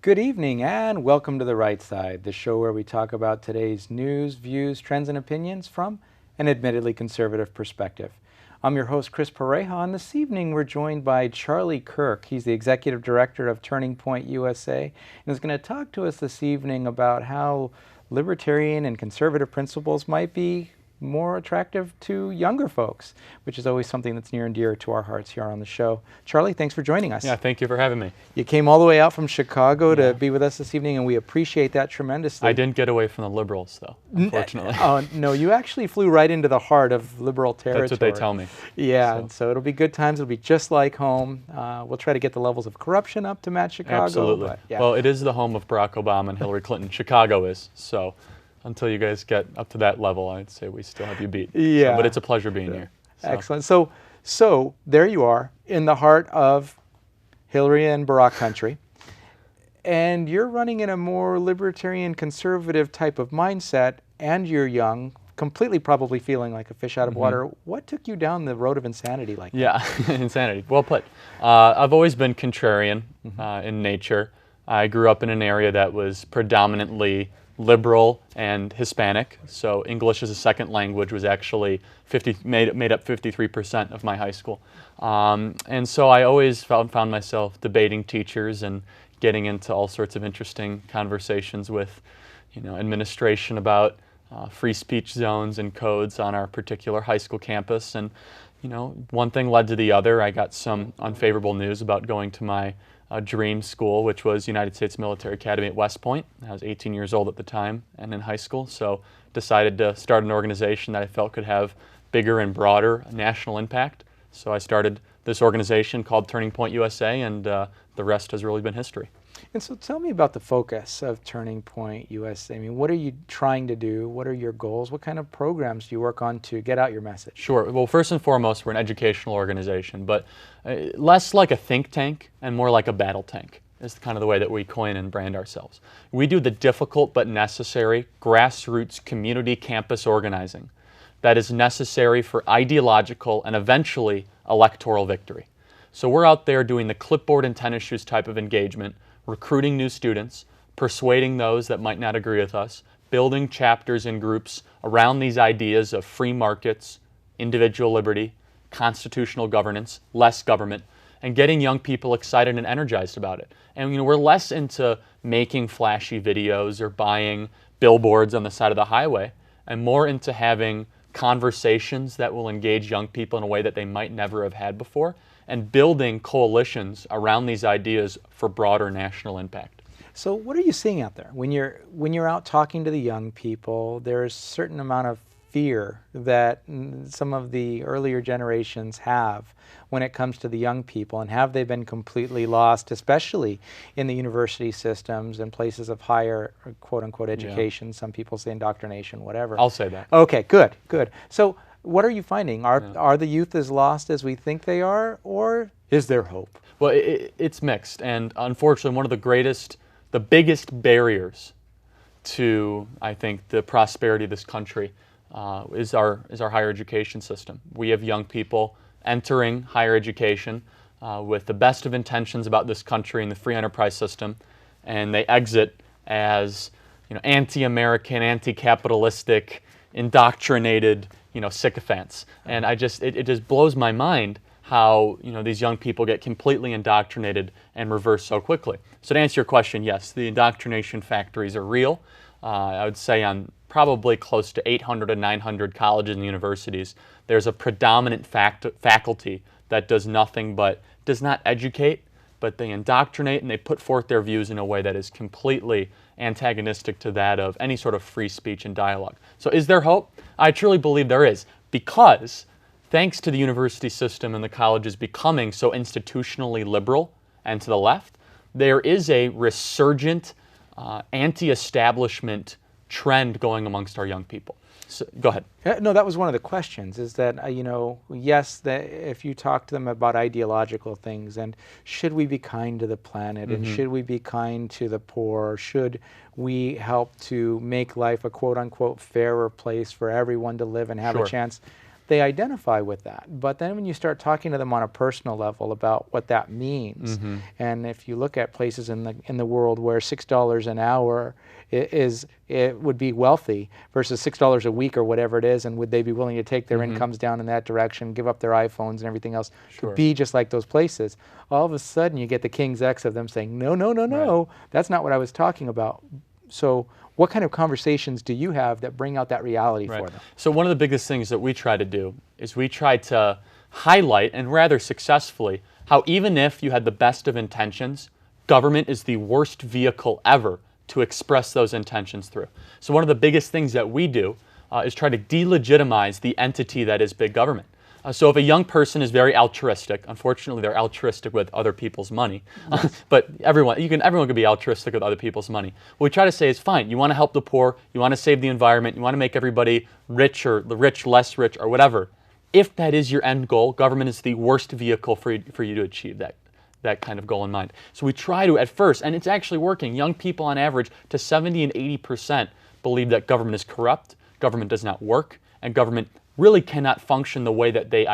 Good evening and welcome to The Right Side, the show where we talk about today's news, views, trends, and opinions from an admittedly conservative perspective. I'm your host, Chris Pareja, and this evening we're joined by Charlie Kirk. He's the Executive Director of Turning Point USA and is going to talk to us this evening about how libertarian and conservative principles might be more attractive to younger folks, which is always something that's near and dear to our hearts here on the show. Charlie, thanks for joining us. Yeah, thank you for having me. You came all the way out from Chicago to be with us this evening, and we appreciate that tremendously. I didn't get away from the liberals, though, unfortunately. Oh, no, you actually flew right into the heart of liberal territory. That's what they tell me. Yeah, so it'll be good times. It'll be just like home. We'll try to get the levels of corruption up to match Chicago. Absolutely. But, yeah. Well, it is the home of Barack Obama and Hillary Clinton. Chicago is, so until you guys get up to that level, I'd say we still have you beat. Yeah. So, but it's a pleasure being here. So. Excellent. So there you are in the heart of Hillary and Barack country, and you're running in a more libertarian conservative type of mindset, and you're young, completely probably feeling like a fish out of water. What took you down the road of insanity like that? Yeah, insanity. Well put. I've always been contrarian in nature. I grew up in an area that was predominantly liberal and Hispanic, so English as a second language was actually made up 53% of my high school. And so I always found myself debating teachers and getting into all sorts of interesting conversations with, administration about free speech zones and codes on our particular high school campus. And, one thing led to the other. I got some unfavorable news about going to my dream school, which was United States Military Academy at West Point. I was 18 years old at the time and in high school, so decided to start an organization that I felt could have bigger and broader national impact. So I started this organization called Turning Point USA, and the rest has really been history. And so tell me about the focus of Turning Point USA. I mean, what are you trying to do? What are your goals? What kind of programs do you work on to get out your message? Sure. Well, first and foremost, we're an educational organization, but less like a think tank and more like a battle tank is kind of the way that we coin and brand ourselves. We do the difficult but necessary grassroots community campus organizing that is necessary for ideological and eventually electoral victory. So we're out there doing the clipboard and tennis shoes type of engagement, recruiting new students, persuading those that might not agree with us, building chapters and groups around these ideas of free markets, individual liberty, constitutional governance, less government, and getting young people excited and energized about it. And we're less into making flashy videos or buying billboards on the side of the highway, and more into having conversations that will engage young people in a way that they might never have had before, and building coalitions around these ideas for broader national impact. So what are you seeing out there? When you're out talking to the young people, there's a certain amount of fear that some of the earlier generations have when it comes to the young people, and have they been completely lost, especially in the university systems and places of higher quote-unquote education? Some people say indoctrination, whatever. I'll say that. Okay, good. So what are you finding? Are the youth as lost as we think they are, or is there hope? Well, it's mixed, and unfortunately one of the biggest barriers to, I think, the prosperity of this country is our higher education system. We have young people entering higher education with the best of intentions about this country and the free enterprise system, and they exit as anti-American, anti-capitalistic, indoctrinated sycophants. And it just blows my mind how these young people get completely indoctrinated and reverse so quickly. So to answer your question, yes, the indoctrination factories are real. I would say on probably close to 800 to 900 colleges and universities, there's a predominant faculty that does nothing but does not educate, but they indoctrinate and they put forth their views in a way that is completely antagonistic to that of any sort of free speech and dialogue. So is there hope? I truly believe there is, because thanks to the university system and the colleges becoming so institutionally liberal and to the left, there is a resurgent anti-establishment trend going amongst our young people. So, go ahead. No, that was one of the questions, is that, yes, that if you talk to them about ideological things, and should we be kind to the planet, and should we be kind to the poor, should we help to make life a quote-unquote fairer place for everyone to live and have a chance, they identify with that. But then when you start talking to them on a personal level about what that means, and if you look at places in the world where $6 an hour it would be wealthy versus $6 a week or whatever it is, and would they be willing to take their incomes down in that direction, give up their iPhones and everything else to be just like those places? All of a sudden you get the King's X of them saying, no, no, no, no, that's not what I was talking about. So what kind of conversations do you have that bring out that reality for them? So one of the biggest things that we try to do is we try to highlight, and rather successfully, how even if you had the best of intentions, government is the worst vehicle ever to express those intentions through. So one of the biggest things that we do is try to delegitimize the entity that is big government. So if a young person is very altruistic, unfortunately they're altruistic with other people's money, but everyone can be altruistic with other people's money. What we try to say is, fine, you want to help the poor, you want to save the environment, you want to make everybody rich or the rich less rich or whatever. If that is your end goal, government is the worst vehicle for you to achieve that kind of goal in mind. So we try to, at first, and it's actually working, young people on average to 70 and 80% believe that government is corrupt, government does not work, and government really cannot function the way that they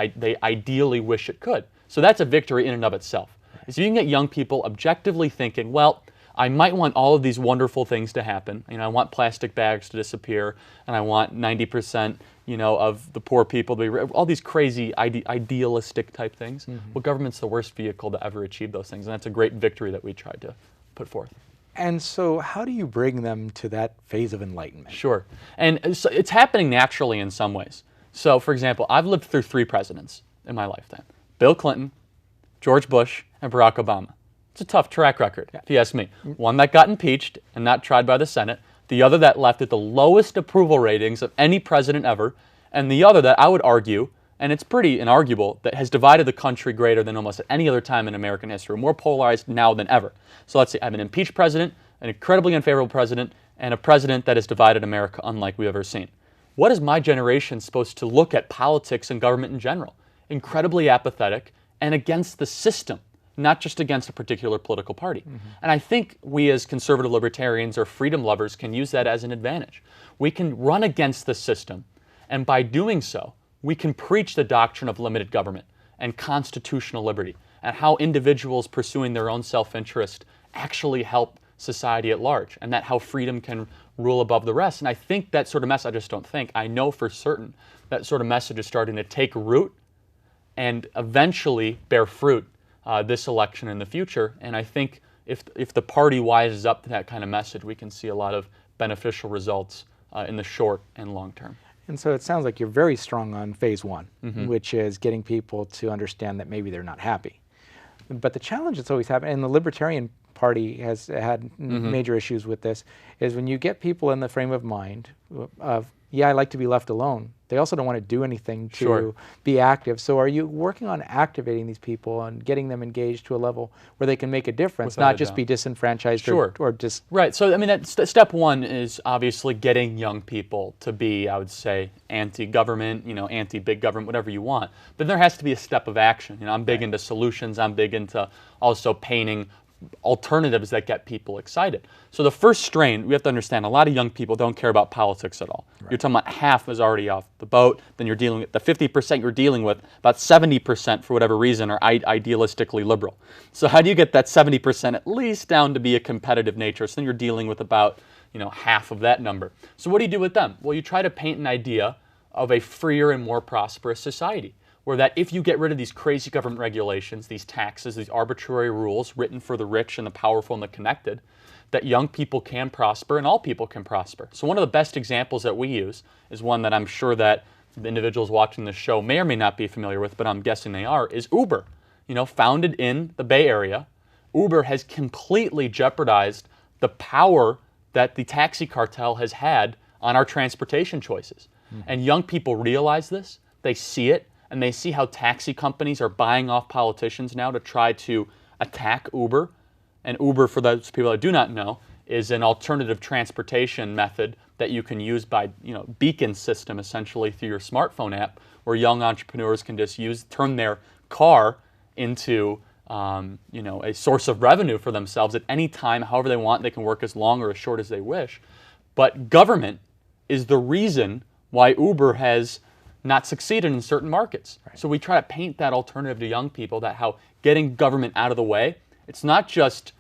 ideally wish it could. So that's a victory in and of itself. So you can get young people objectively thinking, well, I might want all of these wonderful things to happen. I want plastic bags to disappear, and I want 90%, of the poor people to be all these crazy idealistic type things. Well, government's the worst vehicle to ever achieve those things, and that's a great victory that we tried to put forth. And so how do you bring them to that phase of enlightenment? Sure. And so it's happening naturally in some ways. So, for example, I've lived through 3 presidents in my lifetime: Bill Clinton, George Bush, and Barack Obama. It's a tough track record, if you ask me. One that got impeached and not tried by the Senate, the other that left at the lowest approval ratings of any president ever, and the other that I would argue, and it's pretty inarguable, that has divided the country greater than almost any other time in American history, more polarized now than ever. So let's see, I have an impeached president, an incredibly unfavorable president, and a president that has divided America unlike we've ever seen. What is my generation supposed to look at politics and government in general? Incredibly apathetic and against the system, not just against a particular political party. And I think we as conservative libertarians or freedom lovers can use that as an advantage. We can run against the system, and by doing so, we can preach the doctrine of limited government and constitutional liberty, and how individuals pursuing their own self-interest actually help society at large, and that how freedom can rule above the rest. And I think that sort of message, I just don't think, I know for certain that sort of message is starting to take root and eventually bear fruit this election in the future. And I think if the party wises up to that kind of message, we can see a lot of beneficial results in the short and long term. And so it sounds like you're very strong on phase 1, which is getting people to understand that maybe they're not happy. But the challenge that's always happened, and the Libertarian Party has had major issues with this, is when you get people in the frame of mind of, yeah, I like to be left alone, they also don't want to do anything to be active. So are you working on activating these people and getting them engaged to a level where they can make a difference, not just be disenfranchised or just... Right. So, I mean, that's step 1 is obviously getting young people to be, I would say, anti-government, anti-big government, whatever you want. But there has to be a step of action. I'm big into solutions. I'm big into also painting alternatives that get people excited. So the first strain, we have to understand, a lot of young people don't care about politics at all. You're talking about half is already off the boat, then you're dealing with the 50% you're dealing with, about 70% for whatever reason are idealistically liberal. So how do you get that 70% at least down to be a competitive nature? So then you're dealing with about half of that number. So what do you do with them? Well, you try to paint an idea of a freer and more prosperous society, where that if you get rid of these crazy government regulations, these taxes, these arbitrary rules written for the rich and the powerful and the connected, that young people can prosper and all people can prosper. So one of the best examples that we use is one that I'm sure that the individuals watching this show may or may not be familiar with, but I'm guessing they are, is Uber. Founded in the Bay Area, Uber has completely jeopardized the power that the taxi cartel has had on our transportation choices. And young people realize this, they see it, and they see how taxi companies are buying off politicians now to try to attack Uber. And Uber, for those people that do not know, is an alternative transportation method that you can use by, beacon system essentially through your smartphone app, where young entrepreneurs can just turn their car into, a source of revenue for themselves at any time, however they want. They can work as long or as short as they wish. But government is the reason why Uber has not succeeded in certain markets. Right. So we try to paint that alternative to young people, that how getting government out of the way, it's not just,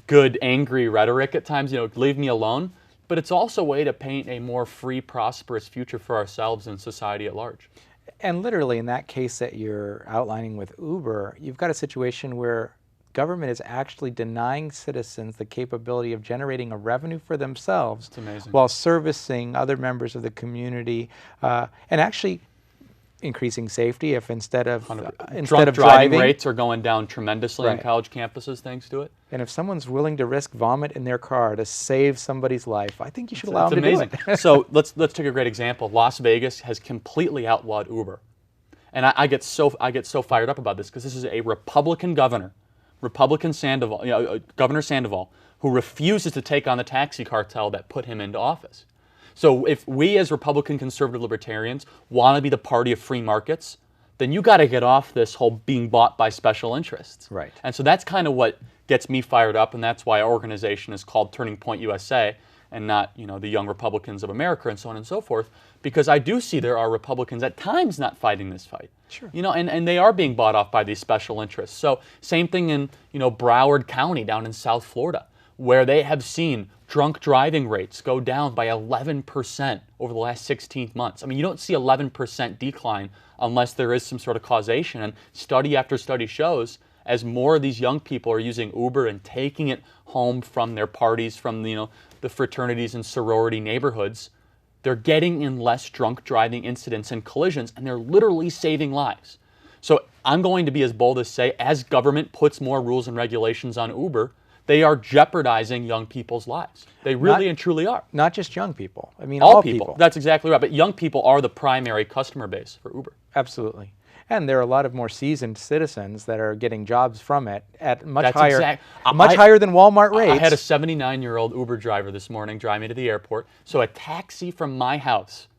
good, angry rhetoric at times, leave me alone, but it's also a way to paint a more free, prosperous future for ourselves and society at large. And literally in that case that you're outlining with Uber, you've got a situation where government is actually denying citizens the capability of generating a revenue for themselves while servicing other members of the community and actually increasing safety if instead of driving driving rates are going down tremendously on college campuses thanks to it. And if someone's willing to risk vomit in their car to save somebody's life, I think you should allow them to do it. So let's take a great example. Las Vegas has completely outlawed Uber. And I get so fired up about this because this is a Republican governor, Governor Sandoval, who refuses to take on the taxi cartel that put him into office. So if we as Republican conservative libertarians want to be the party of free markets, then you got to get off this whole being bought by special interests. Right. And so that's kind of what gets me fired up, and that's why our organization is called Turning Point USA and not, the Young Republicans of America and so on and so forth, because I do see there are Republicans at times not fighting this fight. Sure. And they are being bought off by these special interests. So same thing in, Broward County down in South Florida, where they have seen drunk driving rates go down by 11% over the last 16 months. I mean, you don't see 11% decline unless there is some sort of causation. And study after study shows as more of these young people are using Uber and taking it home from their parties, from the fraternities and sorority neighborhoods, they're getting in less drunk driving incidents and collisions, and they're literally saving lives. So I'm going to be as bold as say, as government puts more rules and regulations on Uber, they are jeopardizing young people's lives. They really and truly are. Not just young people. I mean, all people. That's exactly right. But young people are the primary customer base for Uber. Absolutely. And there are a lot of more seasoned citizens that are getting jobs from it at much higher than Walmart rates. I had a 79-year-old Uber driver this morning drive me to the airport. So a taxi from my house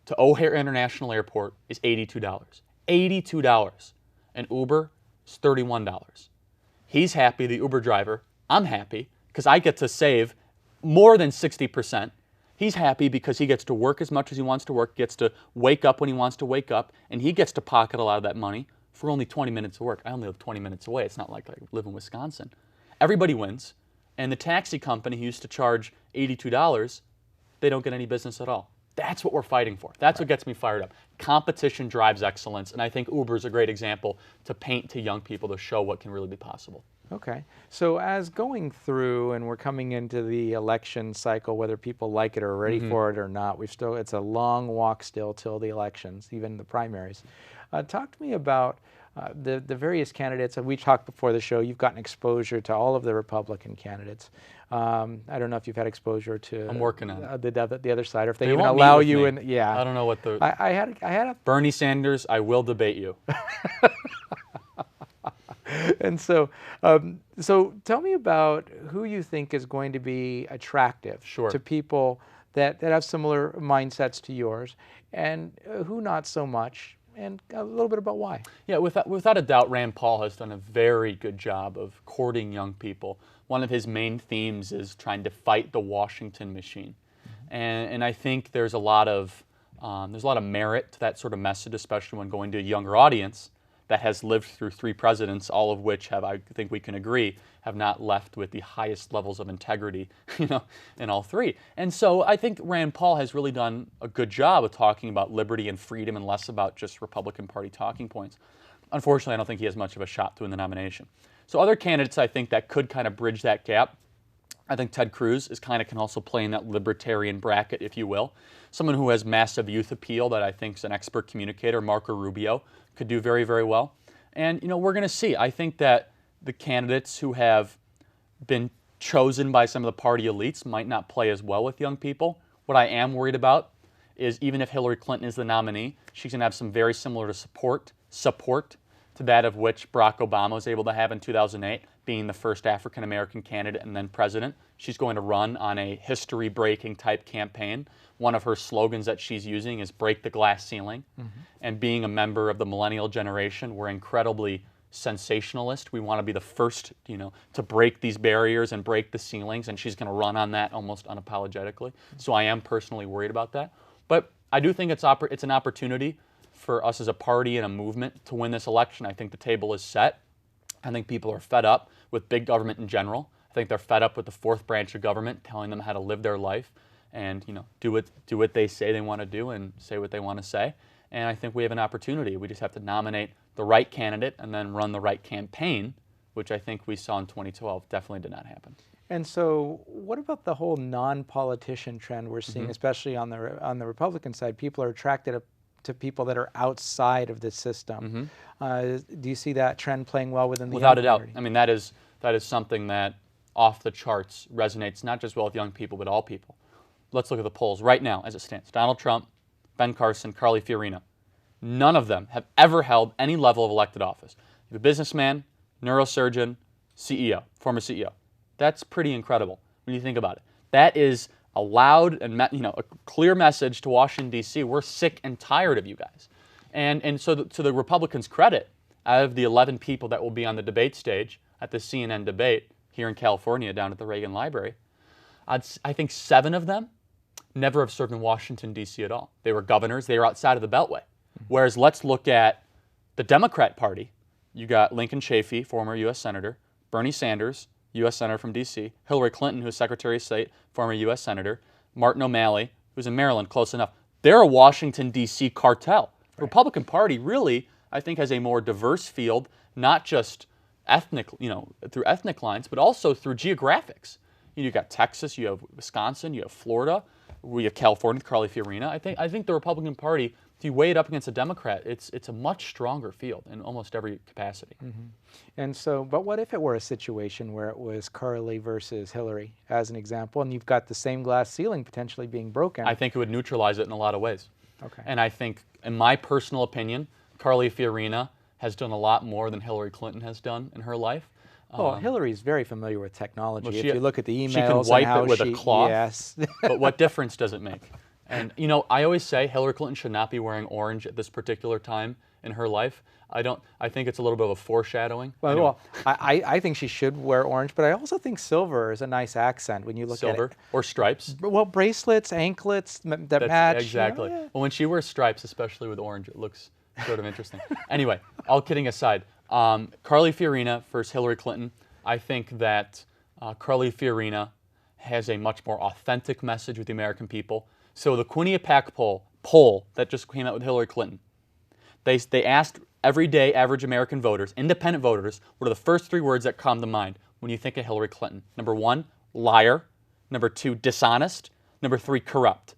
to O'Hare International Airport is $82. $82. And Uber is $31. He's happy, the Uber driver. I'm happy because I get to save more than 60%. He's happy because he gets to work as much as he wants to work, gets to wake up when he wants to wake up, and he gets to pocket a lot of that money for only 20 minutes of work. I only live 20 minutes away. It's not like I live in Wisconsin. Everybody wins, and the taxi company who used to charge $82, they don't get any business at all. That's what we're fighting for. That's what gets me fired up. Competition drives excellence, and I think Uber is a great example to paint to young people to show what can really be possible. Okay. So as going through and we're coming into the election cycle, whether people like it or are ready for it or not, it's a long walk still till the elections, even the primaries. Talk to me about the various candidates. We talked before the show, you've gotten exposure to all of the Republican candidates. I don't know if you've had exposure to I'm working on it. The other side, or if they even won't allow meet with you me. in. Yeah. I don't know what the I had a Bernie Sanders, I will debate you. And so tell me about who you think is going to be attractive to people that have similar mindsets to yours, and who not so much, and a little bit about why. Yeah, without a doubt, Rand Paul has done a very good job of courting young people. One of his main themes is trying to fight the Washington machine, and I think there's a lot of merit to that sort of message, especially when going to a younger audience that has lived through 3 presidents, all of which have, I think we can agree, have not left with the highest levels of integrity, in all 3. And so I think Rand Paul has really done a good job of talking about liberty and freedom and less about just Republican Party talking points. Unfortunately, I don't think he has much of a shot to win the nomination. So other candidates I think that could kind of bridge that gap, I think Ted Cruz can also play in that libertarian bracket, if you will. Someone who has massive youth appeal that I think is an expert communicator, Marco Rubio, could do very, very well. And, we're going to see. I think that the candidates who have been chosen by some of the party elites might not play as well with young people. What I am worried about is even if Hillary Clinton is the nominee, she's going to have some very similar to support to that of which Barack Obama was able to have in 2008, being the first African-American candidate and then president. She's going to run on a history-breaking type campaign. One of her slogans that she's using is break the glass ceiling. And being a member of the millennial generation, we're incredibly sensationalist. We want to be the first, to break these barriers and break the ceilings, and she's going to run on that almost unapologetically. So I am personally worried about that. But I do think it's an opportunity for us as a party and a movement to win this election. I think the table is set. I think people are fed up with big government in general. I think they're fed up with the fourth branch of government telling them how to live their life and do what they say they want to do and say what they want to say. And I think we have an opportunity. We just have to nominate the right candidate and then run the right campaign, which I think we saw in 2012 definitely did not happen. And so what about the whole non-politician trend we're seeing, especially on the Republican side? People are attracted to people that are outside of the system. Do you see that trend playing well within the Without a doubt. community? I mean, that is something that off the charts resonates not just well with young people, but all people. Let's look at the polls right now as it stands. Donald Trump, Ben Carson, Carly Fiorina. None of them have ever held any level of elected office. You have a businessman, neurosurgeon, CEO, former CEO. That's pretty incredible when you think about it. That is a loud and a clear message to Washington, D.C. We're sick and tired of you guys. And so to the Republicans' credit, out of the 11 people that will be on the debate stage at the CNN debate here in California down at the Reagan Library, I think 7 of them never have served in Washington, D.C. at all. They were governors. They were outside of the Beltway. Whereas let's look at the Democrat Party. You got Lincoln Chafee, former U.S. Senator, Bernie Sanders, U.S. Senator from D.C., Hillary Clinton, who's Secretary of State, former U.S. Senator, Martin O'Malley, who's in Maryland, close enough. They're a Washington, D.C. cartel. The Republican Party really, I think, has a more diverse field, not just ethnic, through ethnic lines, but also through geographics. You've got Texas, you have Wisconsin, you have Florida, we have California, Carly Fiorina. I think the Republican Party, if you weigh it up against a Democrat, it's a much stronger field in almost every capacity. And so, but what if it were a situation where it was Carly versus Hillary, as an example, and you've got the same glass ceiling potentially being broken? I think it would neutralize it in a lot of ways. Okay. And I think, in my personal opinion, Carly Fiorina has done a lot more than Hillary Clinton has done in her life. Well, Hillary's very familiar with technology. Well, if you look at the emails, she can wipe and how it with a cloth. Yes. But what difference does it make? And I always say Hillary Clinton should not be wearing orange at this particular time in her life. I think it's a little bit of a foreshadowing. Well, I think she should wear orange, but I also think silver is a nice accent when you look at it. Silver or stripes. Well, bracelets, anklets that match. Exactly. Yeah. Well, when she wears stripes, especially with orange, it looks sort of interesting. Anyway, all kidding aside, Carly Fiorina versus Hillary Clinton. I think that Carly Fiorina has a much more authentic message with the American people. So the Quinnipiac poll that just came out with Hillary Clinton, they asked everyday average American voters, independent voters, what are the first 3 words that come to mind when you think of Hillary Clinton? Number 1, liar. Number 2, dishonest. Number 3, corrupt.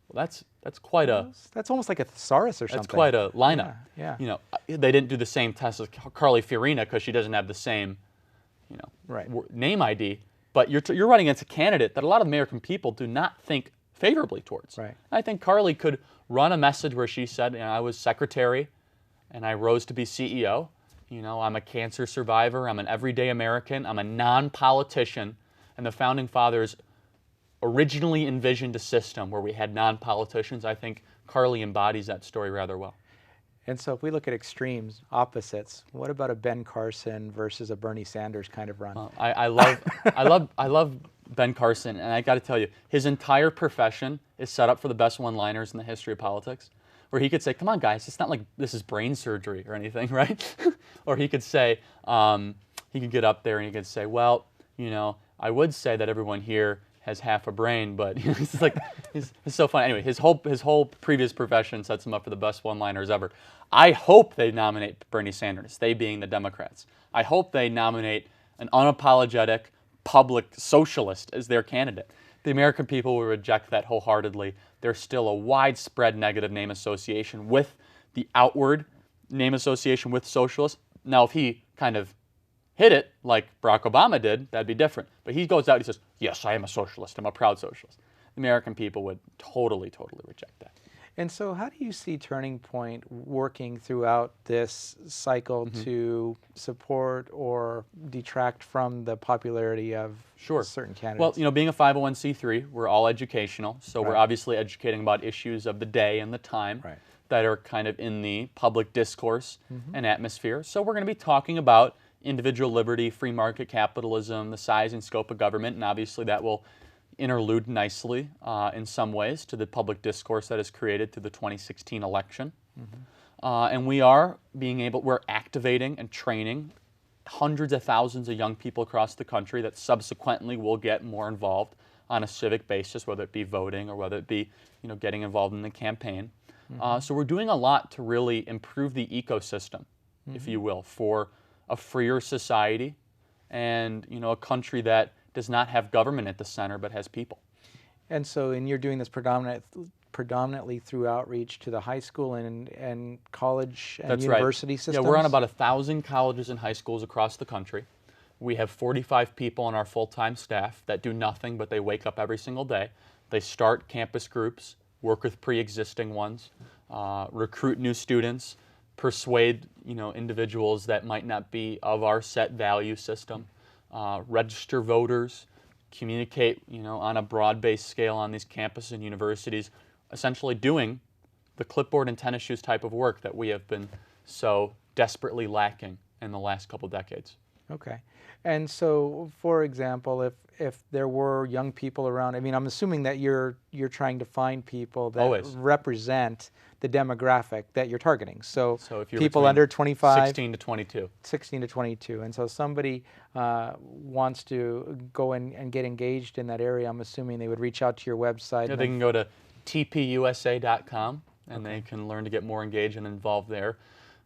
Well, that's quite a... That's almost like a thesaurus or something. That's quite a lineup. Yeah. They didn't do the same test as Carly Fiorina because she doesn't have the same, name ID. But you're running against a candidate that a lot of American people do not think favorably towards. Right. I think Carly could run a message where she said, I was secretary and I rose to be CEO. I'm a cancer survivor. I'm an everyday American. I'm a non-politician. And the Founding Fathers originally envisioned a system where we had non-politicians. I think Carly embodies that story rather well. And so if we look at extremes, opposites, what about a Ben Carson versus a Bernie Sanders kind of run? I love Ben Carson, and I got to tell you, his entire profession is set up for the best one-liners in the history of politics, where he could say, come on, guys, it's not like this is brain surgery or anything, right? Or he could say, he could get up there and he could say, well, I would say that everyone here has half a brain, but it's like it's so funny. Anyway, his whole previous profession sets him up for the best one-liners ever. I hope they nominate Bernie Sanders, they being the Democrats. I hope they nominate an unapologetic public socialist as their candidate. The American people will reject that wholeheartedly. There's still a widespread negative name association with the outward name association with socialists. Now, if he kind of hit it like Barack Obama did, that'd be different. But he goes out and he says, yes, I am a socialist. I'm a proud socialist. The American people would totally reject that. And so how do you see Turning Point working throughout this cycle to support or detract from the popularity of certain candidates? Well, being a 501c3, we're all educational. So we're obviously educating about issues of the day and the time that are kind of in the public discourse and atmosphere. So we're going to be talking about individual liberty, free market capitalism, the size and scope of government, and obviously that will interlude nicely in some ways to the public discourse that is created through the 2016 election. And we're activating and training hundreds of thousands of young people across the country that subsequently will get more involved on a civic basis, whether it be voting or whether it be getting involved in the campaign. So we're doing a lot to really improve the ecosystem, if you will, for a freer society and a country that does not have government at the center but has people. And so, you're doing this predominantly through outreach to the high school and college and university systems? Yeah, we're on about 1,000 colleges and high schools across the country. We have 45 people on our full-time staff that do nothing but they wake up every single day. They start campus groups, work with pre-existing ones, recruit new students, persuade individuals that might not be of our set value system, register voters, communicate on a broad-based scale on these campuses and universities, essentially doing the clipboard and tennis shoes type of work that we have been so desperately lacking in the last couple decades. Okay. And so, for example, if there were young people around, I'm assuming that you're trying to find people that Always represent the demographic that you're targeting. So if you're people under 25, 16 to 22. 16 to 22. And so somebody wants to go and get engaged in that area, I'm assuming they would reach out to your website. Yeah, they can go to tpusa.com and they can learn to get more engaged and involved there.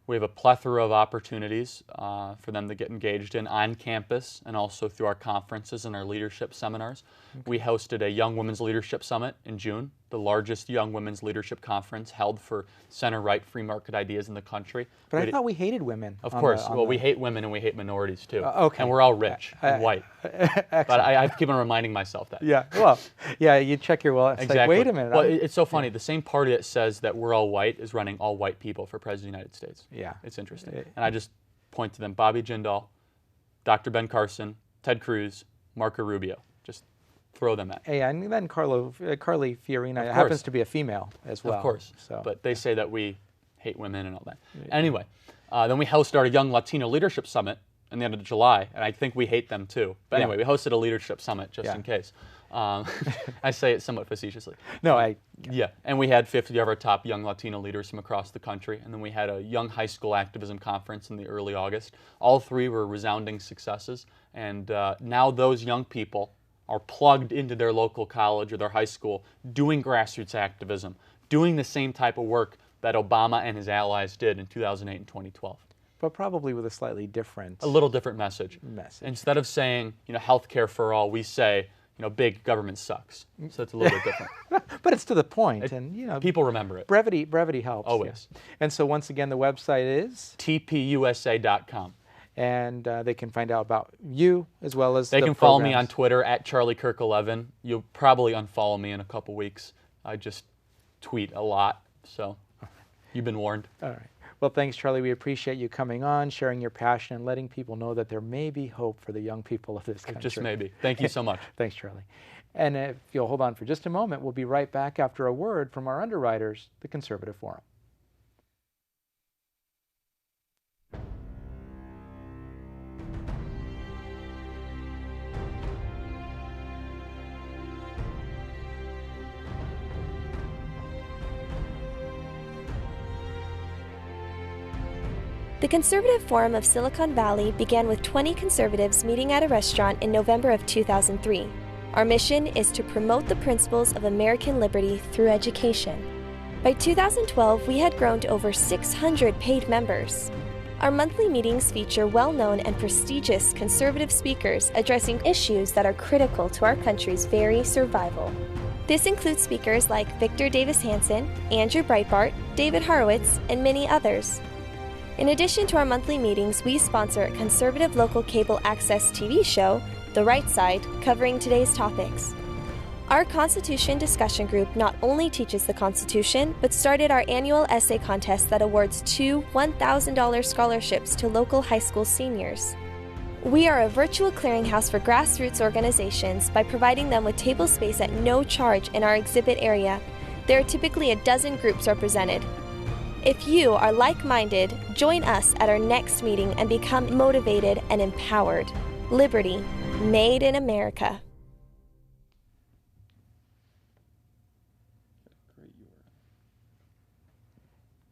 We have a plethora of opportunities for them to get engaged in on campus and also through our conferences and our leadership seminars. Okay. We hosted a Young Women's Leadership Summit in June, the largest young women's leadership conference held for center-right free market ideas in the country. But I thought we hated women. Of course. We hate women and we hate minorities too. Okay. And we're all rich and white. But I have to keep on reminding myself that. Yeah. Well, yeah, you check your wallet. Exactly. Like, wait a minute. Well, it's so funny. The same party that says that we're all white is running all white people for President of the United States. Yeah. It's interesting. And I just point to them: Bobby Jindal, Dr. Ben Carson, Ted Cruz, Marco Rubio. Just throw them at. Yeah, and then Carly Fiorina happens to be a female as well. Of course. So. But they say that we hate women and all that. Yeah. Anyway, then we hosted our Young Latino Leadership Summit in the end of July, and I think we hate them too. But anyway, we hosted a leadership summit just in case. I say it somewhat facetiously. No, Yeah, and we had 50 of our top young Latino leaders from across the country, and then we had a young high school activism conference in the early August. All three were resounding successes, and now those young people are plugged into their local college or their high school doing grassroots activism, doing the same type of work that Obama and his allies did in 2008 and 2012. But probably with a slightly different... A little different message. Instead of saying, healthcare for all, we say, big government sucks. So it's a little bit different. But it's to the point, and people remember it. Brevity helps. Always. Yeah. And so once again, the website is tpusa.com. And they can find out about you as well as they can follow me on Twitter at CharlieKirk11. You'll probably unfollow me in a couple weeks. I just tweet a lot, so you've been warned. All right. Well, thanks, Charlie. We appreciate you coming on, sharing your passion, and letting people know that there may be hope for the young people of this country. Just maybe. Thank you so much. Thanks, Charlie. And if you'll hold on for just a moment, we'll be right back after a word from our underwriters, the Conservative Forum. The Conservative Forum of Silicon Valley began with 20 conservatives meeting at a restaurant in November of 2003. Our mission is to promote the principles of American liberty through education. By 2012, we had grown to over 600 paid members. Our monthly meetings feature well-known and prestigious conservative speakers addressing issues that are critical to our country's very survival. This includes speakers like Victor Davis Hanson, Andrew Breitbart, David Horowitz, and many others. In addition to our monthly meetings, we sponsor a conservative local cable access TV show, The Right Side, covering today's topics. Our Constitution discussion group not only teaches the Constitution, but started our annual essay contest that awards 2 $1,000 scholarships to local high school seniors. We are a virtual clearinghouse for grassroots organizations by providing them with table space at no charge in our exhibit area. There are typically a dozen groups represented. If you are like-minded, join us at our next meeting and become motivated and empowered. Liberty, made in America.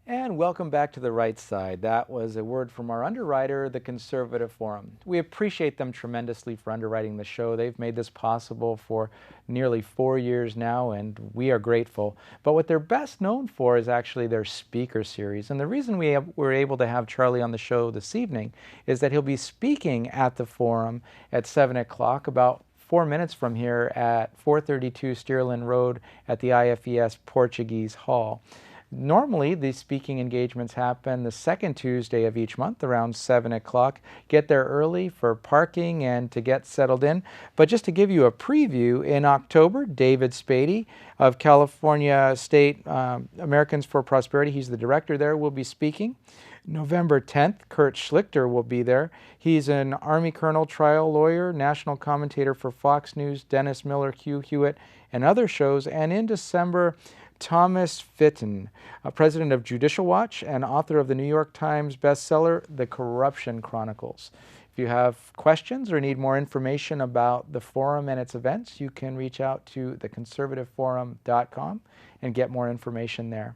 And welcome back to the right side. That was a word from our underwriter, the Conservative Forum. We appreciate them tremendously for underwriting the show. They've made this possible for nearly 4 years now, and we are grateful. But what they're best known for is actually their speaker series. And the reason we were able to have Charlie on the show this evening is that he'll be speaking at the forum at 7 o'clock, about 4 minutes from here at 432 Steerland Road at the IFES Portuguese Hall. Normally, these speaking engagements happen the second Tuesday of each month around 7 o'clock. Get there early for parking and to get settled in. But just to give you a preview, in October, David Spady of California State Americans for Prosperity, he's the director there, will be speaking. November 10th, Kurt Schlichter will be there. He's an Army Colonel, trial lawyer, national commentator for Fox News, Dennis Miller, Hugh Hewitt, and other shows. And in December, Thomas Fitton, president of Judicial Watch and author of the New York Times bestseller, The Corruption Chronicles. If you have questions or need more information about the forum and its events, you can reach out to theconservativeforum.com and get more information there.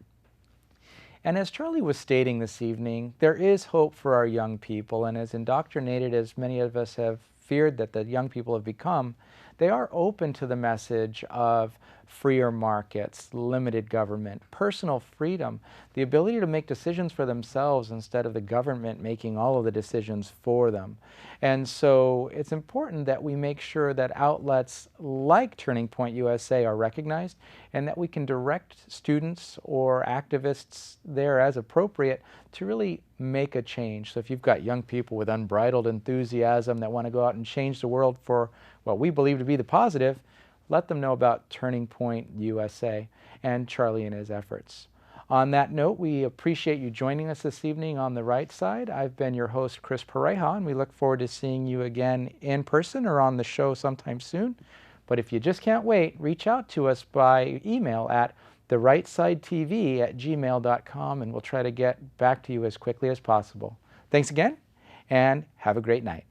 And as Charlie was stating this evening, there is hope for our young people, and as indoctrinated as many of us have feared that the young people have become, they are open to the message of freer markets, limited government, personal freedom, the ability to make decisions for themselves instead of the government making all of the decisions for them. And so it's important that we make sure that outlets like Turning Point USA are recognized and that we can direct students or activists there as appropriate to really make a change. So if you've got young people with unbridled enthusiasm that want to go out and change the world for what we believe to be the positive, let them know about Turning Point USA and Charlie and his efforts. On that note, we appreciate you joining us this evening on The Right Side. I've been your host, Chris Pareja, and we look forward to seeing you again in person or on the show sometime soon. But if you just can't wait, reach out to us by email at therightsidetv@gmail.com, and we'll try to get back to you as quickly as possible. Thanks again, and have a great night.